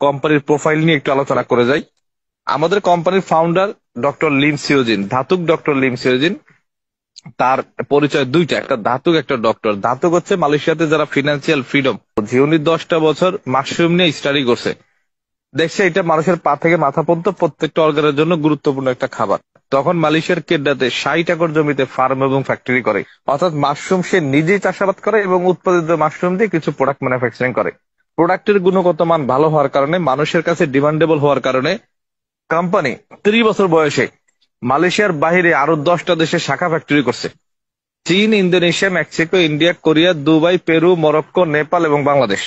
কোম্পানির প্রোফাইল নিয়ে একটু আলোচনা করে যাই। আমাদের কোম্পানির ফাউন্ডার ডক্টর লিম সিওজিন, ধাতুক ডক্টর লিম সিওজিন। তার পরিচয় দুইটা, একটা ধাতুক একটা ডক্টর। ধাতুক হচ্ছে মালয়েশিয়াতে যারা ফিনান্সিয়াল ফ্রিডম, উনি 10টা বছর মাশরুম নিয়ে স্টাডি করছে, দেখছে এটা মানুষের পা থেকে মাথা পর্যন্ত প্রত্যেকটা অর্গানের জন্য গুরুত্বপূর্ণ একটা খাবার। তখন মালয়েশিয়ার কেডাতে 60 একর জমিতে ফার্ম এবং ফ্যাক্টরি করে, অর্থাৎ মাশরুম সে নিজেই চাষাবাদ করে এবং উৎপাদিত মাশরুম দিয়ে কিছু প্রোডাক্ট ম্যানুফ্যাকচারিং করে। প্রোডাক্টের গুণগত মান ভালো হওয়ার কারণে, মানুষের কাছে ডিমান্ডেবল হওয়ার কারণে কোম্পানি 30 বছর বয়সে মালয়েশিয়ার বাইরে আরো 10টা দেশে শাখা ফ্যাক্টরি করছে। চীন, Indonesia, Mexico, India, Korea, Dubai, Peru, Morocco, Nepal এবং বাংলাদেশ।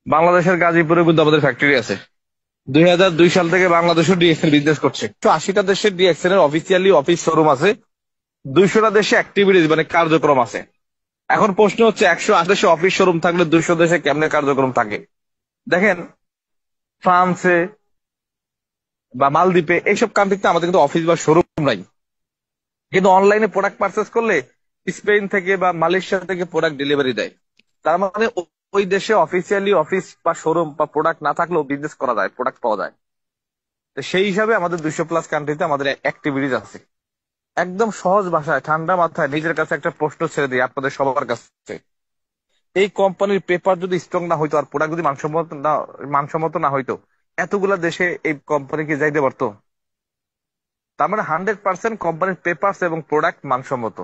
বাংলাদেশের গাজীপুরে কিন্তু আমাদের ফ্যাক্টরি আছে। 2002 সাল থেকে বাংলাদেশও ডিএক্সএল বিজনেস করছে। 180টা দেশে ডিএক্সএল এর অফিসিয়ালি অফিস শোরুম আছে, 200টা দেশে অ্যাক্টিভিটিস মানে কার্যক্রম আছে। এখন প্রশ্ন হচ্ছে 180 দেশে অফিস শোরুম থাকলে 200 দেশে কেমনে কার্যক্রম থাকে? দেখেন, ফ্রান্সে বা মালদ্বীপে এইসব কান্ট্রিতে আমাদের কিন্তু অফিস বা শোরুম নাই, কিন্তু অনলাইনে প্রোডাক্ট পারচেস করলে স্পেন থেকে বা মালয়েশিয়া থেকে প্রোডাক্ট ডেলিভারি দেয়। তার মানে ওই দেশে অফিসিয়ালি অফিস বা শোরুম বা প্রোডাক্ট না থাকলেও বিজনেস করা যায়, প্রোডাক্ট পাওয়া যায়। তো সেই হিসাবে আমাদের 200+ কান্ট্রিতে আমাদের অ্যাক্টিভিটিস আছে। একদম সহজ ভাষায় ঠান্ডা মাথায় নিজের কাছে একটা প্রশ্ন ছেড়ে দিই আপনাদের সবার কাছে, এই কোম্পানির পেপার যদি স্ট্রং না হইতো আর প্রোডাক্ট যদি মানসম্মত না হইতো, এতগুলা দেশে এই কোম্পানি কি যাইতে পারতো? তার মানে 100% কোম্পানির পেপারস এবং প্রোডাক্ট মানসম্মত।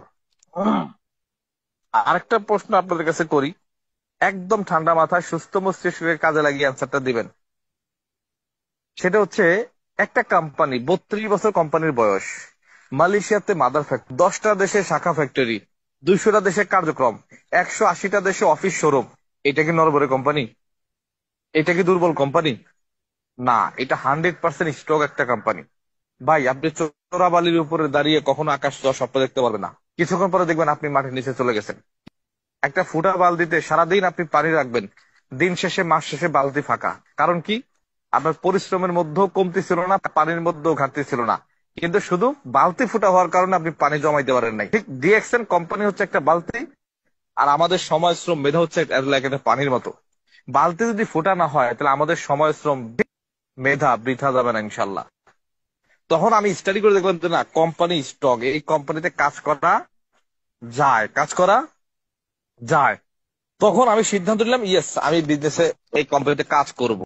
আরেকটা প্রশ্ন আপনাদের কাছে করি, একদম ঠান্ডা মাথায় সুস্থ মস্তিষ্কে কাজে লাগিয়ে অ্যান্সারটা দিবেন। সেটা হচ্ছে, একটা কোম্পানি 32 বছর কোম্পানির বয়স, মালয়েশিয়াতে মাদার ফ্যাক্টরি, 10টা দেশে শাখা ফ্যাক্টরি, 200টা দেশে কার্যক্রম, 180টা দেশে অফিস শোরুম, এটা কি নরবরে কোম্পানি? এটা কি দুর্বল কোম্পানি? না, এটা 100% স্ট্রং একটা কোম্পানি। ভাই, আপনি চোরাবালির উপরে দাঁড়িয়ে কখনো আকাশ ছোঁয়ার স্বপ্ন দেখতে পারবেন না। কিছুক্ষণ পরে দেখবেন আপনি মাটির নিচে চলে গেছেন। একটা ফুটা বালতিতে সারাদিন আপনি পানি রাখবেন, দিন শেষে মাস শেষে বালতি ফাঁকা। কারণ কি? আপনার পরিশ্রমের মধ্যেও কমতি ছিল না, পানির মধ্যেও ঘাটতি ছিল না, কিন্তু শুধু বালতি ফুটা হওয়ার কারণে আপনি পানি জমাইতে পারেন নাই। ঠিক ডিএক্সএন কোম্পানি হচ্ছে একটা বালতি, আর আমাদের সময় শ্রম মেধা হচ্ছে একটা পানির মতো। বালতি যদি ফুটা না হয় তাহলে আমাদের সময় শ্রম মেধা বৃথা যাবে না ইনশাল্লাহ। তখন আমি স্টাডি করে দেখলাম যে না, কোম্পানি স্টক, এই কোম্পানিতে কাজ করা যায়, কাজ করা যায়। তখন আমি সিদ্ধান্ত নিলাম, ইয়েস, আমি বিজনেসে এই কোম্পানিতে কাজ করব।